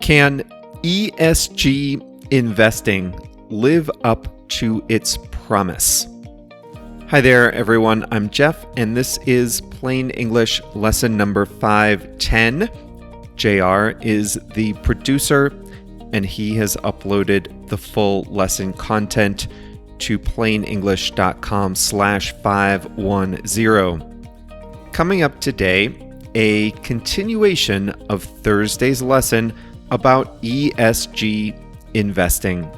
Can ESG investing live up to its promise? Hi there, everyone. I'm Jeff, and this is Plain English lesson number 510. JR is the producer, and he has uploaded the full lesson content to plainenglish.com/510. Coming up today, a continuation of Thursday's lesson about ESG investing.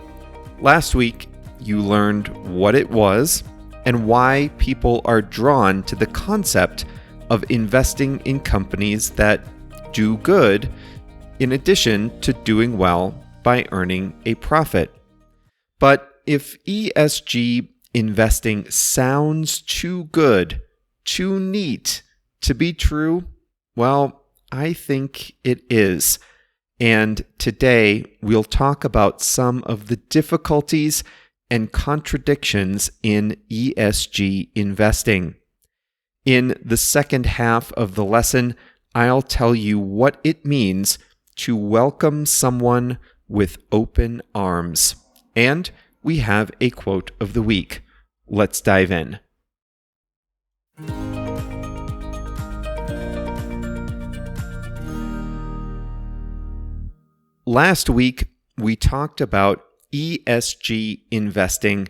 Last week, you learned what it was and why people are drawn to the concept of investing in companies that do good in addition to doing well by earning a profit. But if ESG investing sounds too good, too neat to be true, well, I think it is. And today we'll talk about some of the difficulties and contradictions in ESG investing. In the second half of the lesson, I'll tell you what it means to welcome someone with open arms. And we have a quote of the week. Let's dive in. Last week, we talked about ESG investing,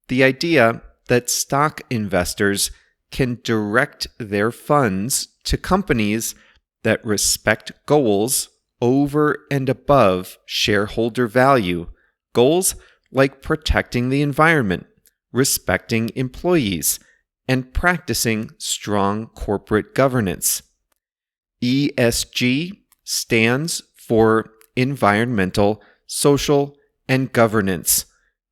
the idea that stock investors can direct their funds to companies that respect goals over and above shareholder value, goals like protecting the environment, respecting employees, and practicing strong corporate governance. ESG stands for environmental, social, and governance.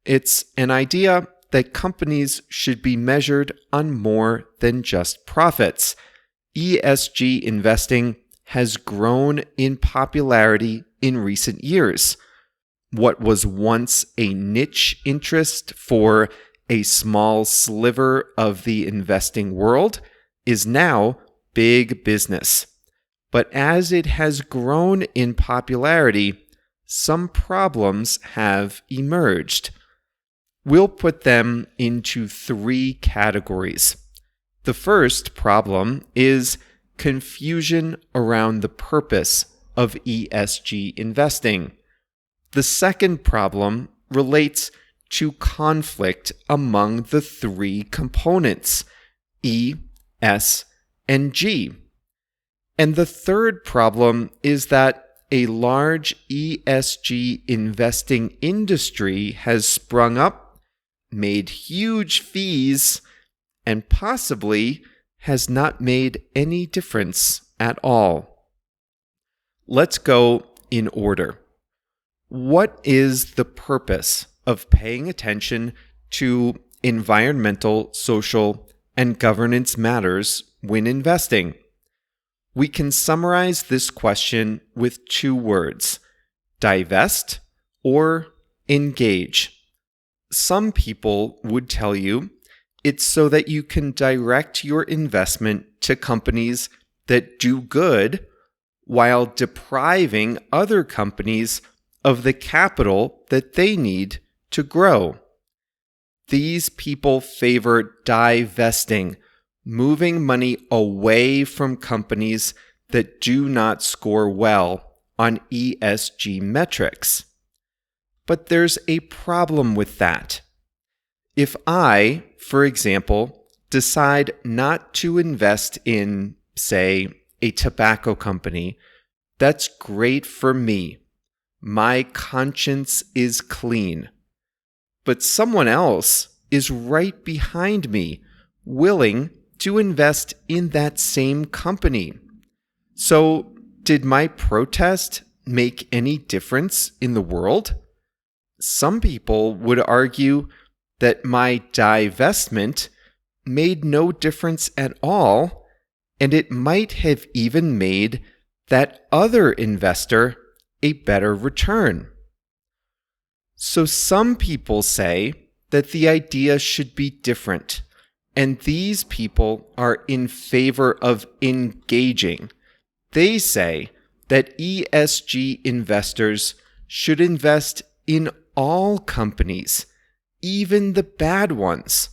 It's an idea that companies should be measured on more than just profits. ESG investing has grown in popularity in recent years. What was once a niche interest for a small sliver of the investing world is now big business. But as it has grown in popularity, some problems have emerged. We'll put them into three categories. The first problem is confusion around the purpose of ESG investing. The second problem relates to conflict among the three components, E, S, and G. And the third problem is that a large ESG investing industry has sprung up, made huge fees, and possibly has not made any difference at all. Let's go in order. What is the purpose of paying attention to environmental, social, and governance matters when investing? We can summarize this question with two words: divest or engage. Some people would tell you it's so that you can direct your investment to companies that do good while depriving other companies of the capital that they need to grow. These people favor divesting, moving money away from companies that do not score well on ESG metrics. But there's a problem with that. If I, for example, decide not to invest in, say, a tobacco company, that's great for me. My conscience is clean. But someone else is right behind me, willing to invest in that same company. So, did my protest make any difference in the world? Some people would argue that my divestment made no difference at all, and it might have even made that other investor a better return. So some people say that the idea should be different, and these people are in favor of engaging. They say that ESG investors should invest in all companies, even the bad ones,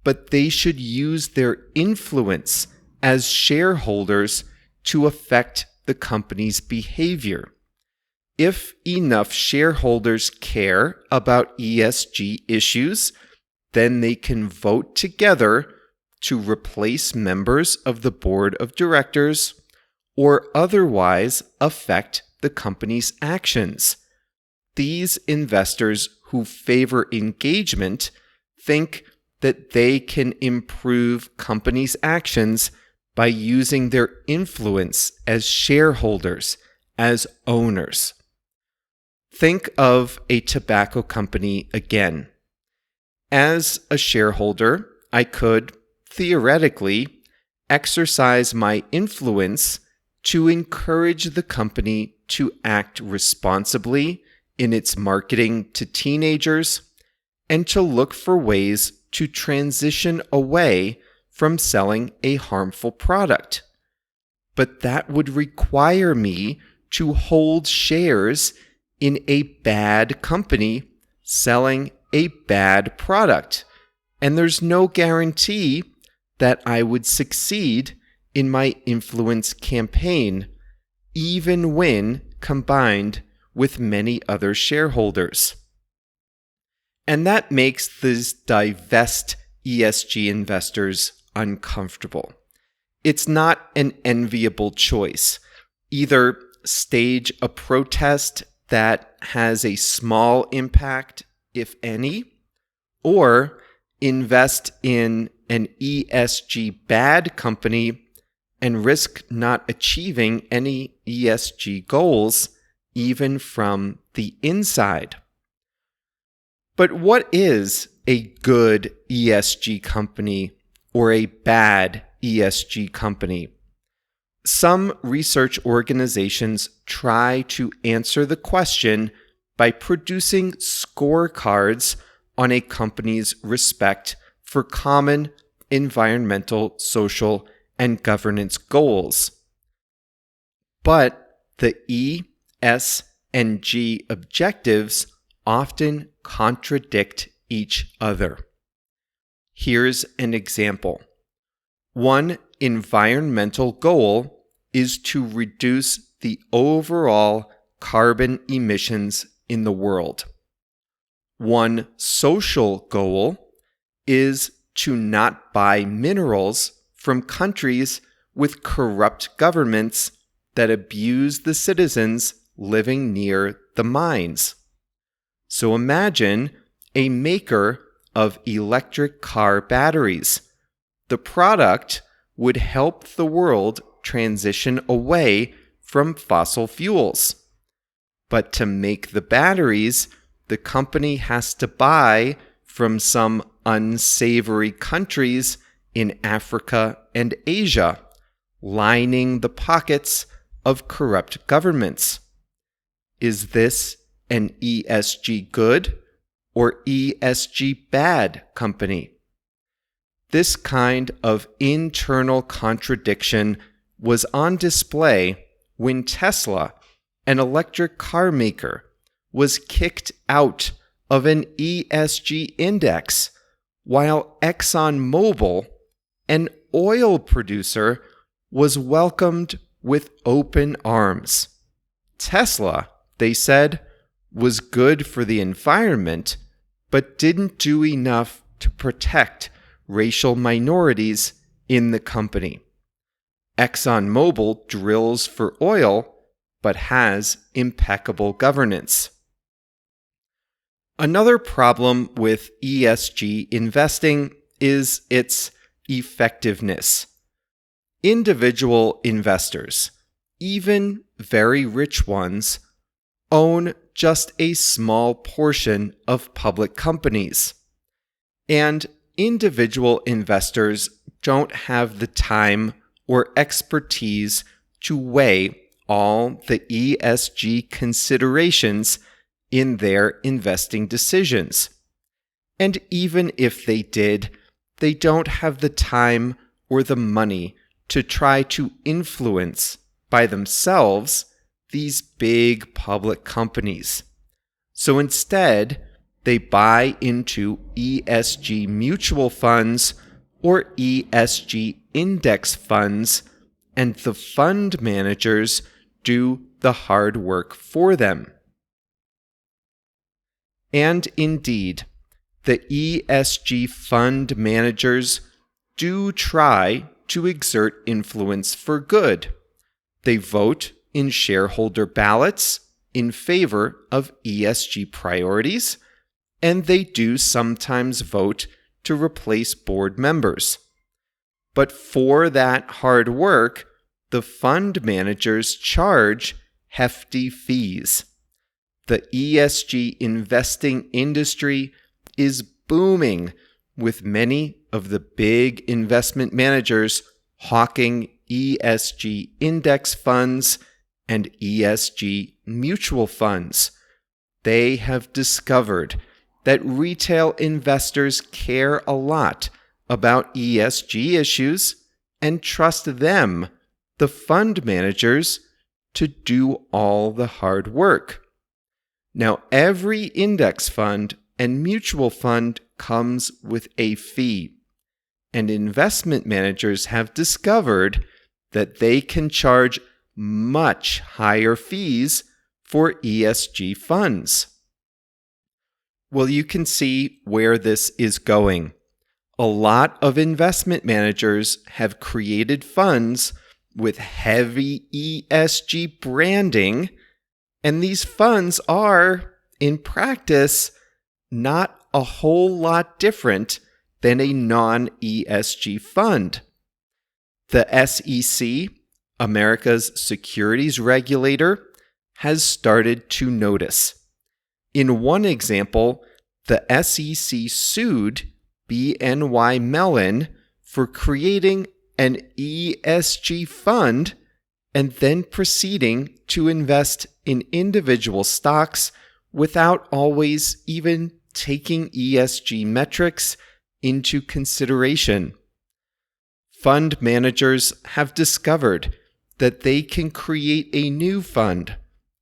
but they should use their influence as shareholders to affect the company's behavior. If enough shareholders care about ESG issues, then they can vote together to replace members of the board of directors or otherwise affect the company's actions. These investors who favor engagement think that they can improve companies' actions by using their influence as shareholders, as owners. Think of a tobacco company again. As a shareholder, I could, theoretically, exercise my influence to encourage the company to act responsibly in its marketing to teenagers and to look for ways to transition away from selling a harmful product. But that would require me to hold shares in a bad company selling a bad product, and there's no guarantee that I would succeed in my influence campaign, even when combined with many other shareholders. And that makes these divest ESG investors uncomfortable. It's not an enviable choice. Either stage a protest that has a small impact, if any, or invest in an ESG bad company and risk not achieving any ESG goals, even from the inside. But what is a good ESG company or a bad ESG company? Some research organizations try to answer the question by producing scorecards on a company's respect for common environmental, social, and governance goals. But the E, S, and G objectives often contradict each other. Here's an example. One environmental goal is to reduce the overall carbon emissions in the world. One social goal is to not buy minerals from countries with corrupt governments that abuse the citizens living near the mines. So imagine a maker of electric car batteries. The product would help the world transition away from fossil fuels. But to make the batteries, the company has to buy from some unsavory countries in Africa and Asia, lining the pockets of corrupt governments. Is this an ESG good or ESG bad company? This kind of internal contradiction was on display when Tesla, an electric car maker, was kicked out of an ESG index, while ExxonMobil, an oil producer, was welcomed with open arms. Tesla, they said, was good for the environment, but didn't do enough to protect racial minorities in the company. ExxonMobil drills for oil, but has impeccable governance. Another problem with ESG investing is its effectiveness. Individual investors, even very rich ones, own just a small portion of public companies. And individual investors don't have the time or expertise to weigh all the ESG considerations in their investing decisions. And even if they did, they don't have the time or the money to try to influence by themselves these big public companies. So instead, they buy into ESG mutual funds or ESG index funds, and the fund managers do the hard work for them. And indeed, the ESG fund managers do try to exert influence for good. They vote in shareholder ballots in favor of ESG priorities, and they do sometimes vote to replace board members. But for that hard work, the fund managers charge hefty fees. The ESG investing industry is booming, with many of the big investment managers hawking ESG index funds and ESG mutual funds. They have discovered that retail investors care a lot about ESG issues and trust them, the fund managers, to do all the hard work. Now, every index fund and mutual fund comes with a fee, and investment managers have discovered that they can charge much higher fees for ESG funds. Well, you can see where this is going. A lot of investment managers have created funds with heavy ESG branding, and these funds are, in practice, not a whole lot different than a non-ESG fund. The SEC, America's securities regulator, has started to notice. In one example, the SEC sued BNY Mellon for creating an ESG fund and then proceeding to invest in individual stocks without always even taking ESG metrics into consideration. Fund managers have discovered that they can create a new fund,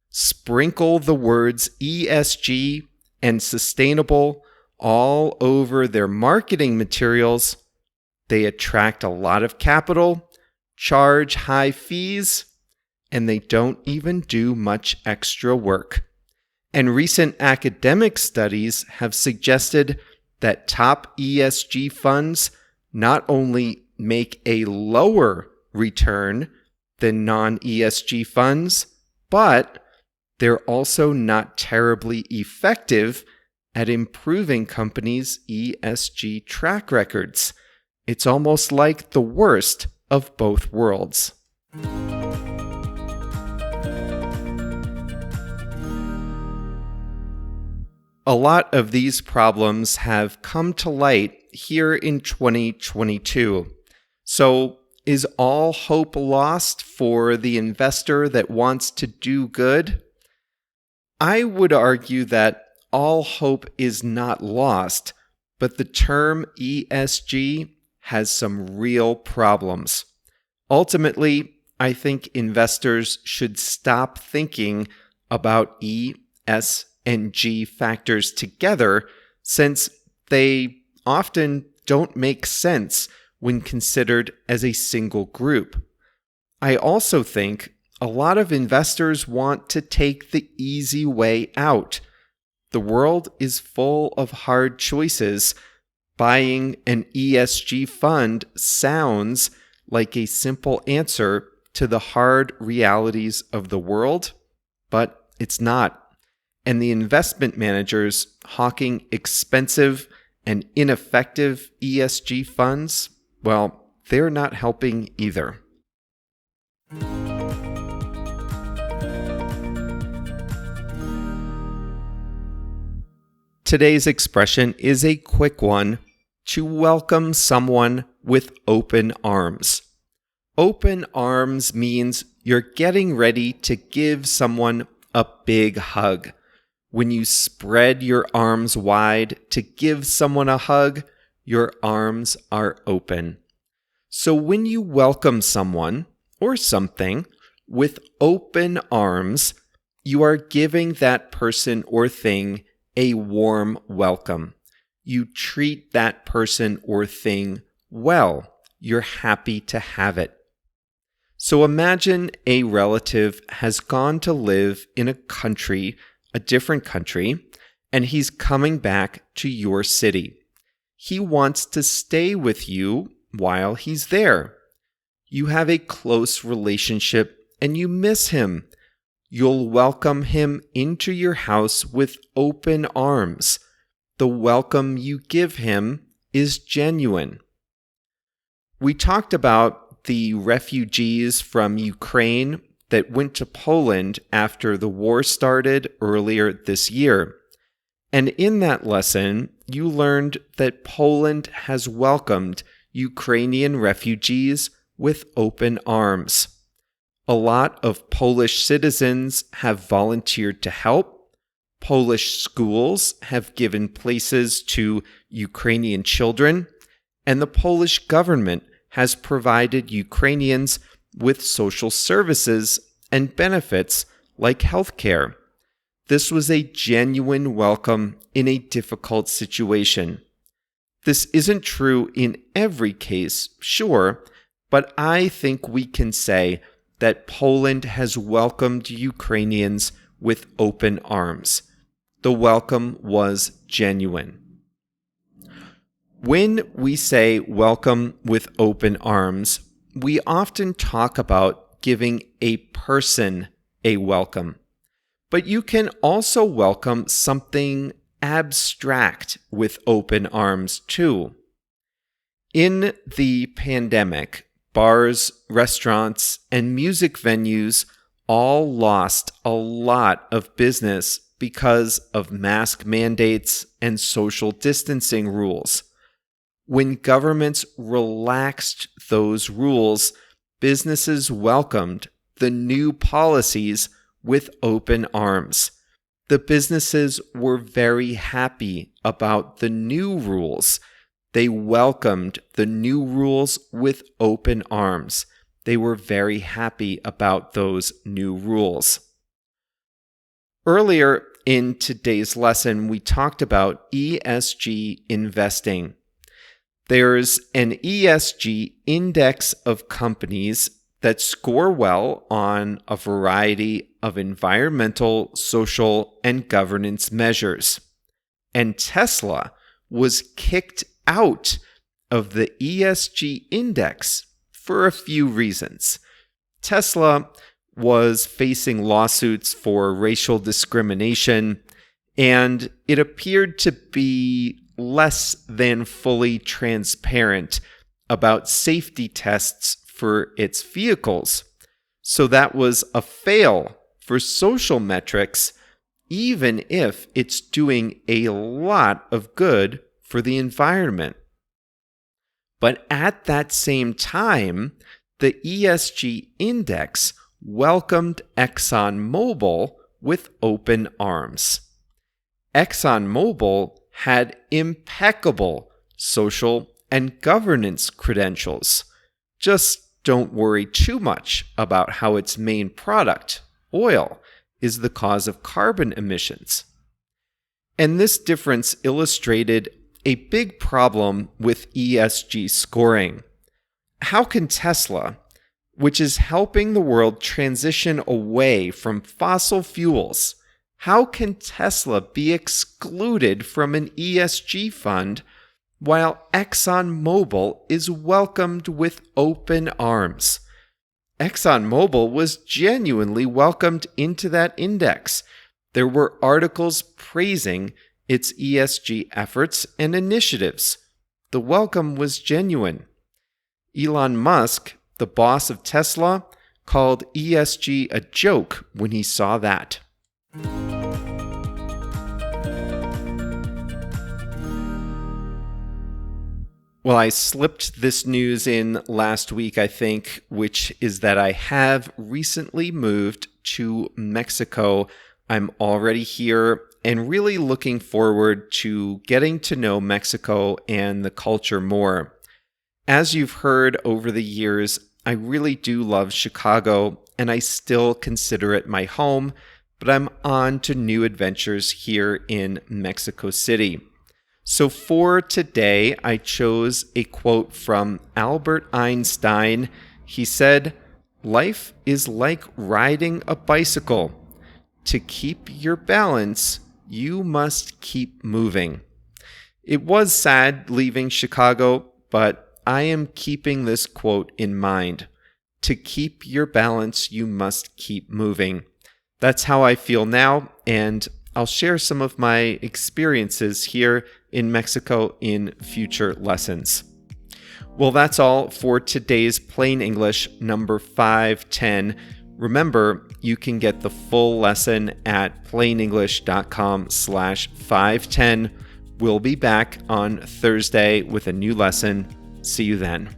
sprinkle the words ESG and sustainable all over their marketing materials. They attract a lot of capital, charge high fees, and they don't even do much extra work. And recent academic studies have suggested that top ESG funds not only make a lower return than non-ESG funds, but they're also not terribly effective at improving companies' ESG track records. It's almost like the worst of both worlds. A lot of these problems have come to light here in 2022. So, is all hope lost for the investor that wants to do good? I would argue that all hope is not lost, but the term ESG has some real problems. Ultimately, I think investors should stop thinking about E, S, and G factors together, since they often don't make sense when considered as a single group. I also think a lot of investors want to take the easy way out. The world is full of hard choices. Buying an ESG fund sounds like a simple answer to the hard realities of the world, but it's not. And the investment managers hawking expensive and ineffective ESG funds, well, they're not helping either. Today's expression is a quick one: to welcome someone with open arms. Open arms means you're getting ready to give someone a big hug. When you spread your arms wide to give someone a hug, your arms are open. So when you welcome someone or something, with open arms, you are giving that person or thing a warm welcome. You treat that person or thing well. You're happy to have it. So imagine a relative has gone to live in a different country, and he's coming back to your city. He wants to stay with you while he's there. You have a close relationship and you miss him. You'll welcome him into your house with open arms. The welcome you give him is genuine. We talked about the refugees from Ukraine that went to Poland after the war started earlier this year. And in that lesson, you learned that Poland has welcomed Ukrainian refugees with open arms. A lot of Polish citizens have volunteered to help. Polish schools have given places to Ukrainian children, and the Polish government has provided Ukrainians with social services and benefits like healthcare. This was a genuine welcome in a difficult situation. This isn't true in every case, sure, but I think we can say that Poland has welcomed Ukrainians with open arms. The welcome was genuine. When we say welcome with open arms, we often talk about giving a person a welcome. But you can also welcome something abstract with open arms too. In the pandemic, bars, restaurants, and music venues all lost a lot of business because of mask mandates and social distancing rules. When governments relaxed those rules, businesses welcomed the new policies with open arms. The businesses were very happy about the new rules. They welcomed the new rules with open arms. They were very happy about those new rules. Earlier in today's lesson, we talked about ESG investing. There's an ESG index of companies that score well on a variety of environmental, social, and governance measures. And Tesla was kicked out of the ESG index for a few reasons. Tesla was facing lawsuits for racial discrimination, and it appeared to be less than fully transparent about safety tests for its vehicles. So that was a fail for social metrics, even if it's doing a lot of good for the environment. But at that same time, the ESG index welcomed ExxonMobil with open arms. ExxonMobil had impeccable social and governance credentials. Just don't worry too much about how its main product, oil, is the cause of carbon emissions. And this difference illustrated a big problem with ESG scoring. How can Tesla, which is helping the world transition away from fossil fuels, how can Tesla be excluded from an ESG fund while ExxonMobil is welcomed with open arms? ExxonMobil was genuinely welcomed into that index. There were articles praising its ESG efforts and initiatives. The welcome was genuine. Elon Musk, the boss of Tesla, called ESG a joke when he saw that. Well, I slipped this news in last week, I think, which is that I have recently moved to Mexico. I'm already here and really looking forward to getting to know Mexico and the culture more. As you've heard over the years, I really do love Chicago, and I still consider it my home, but I'm on to new adventures here in Mexico City. So for today, I chose a quote from Albert Einstein. He said, "Life is like riding a bicycle. To keep your balance, you must keep moving." It was sad leaving Chicago, but I am keeping this quote in mind. To keep your balance, you must keep moving. That's how I feel now, and I'll share some of my experiences here in Mexico in future lessons. Well, that's all for today's Plain English number 510. Remember, you can get the full lesson at plainenglish.com/510. We'll be back on Thursday with a new lesson. See you then.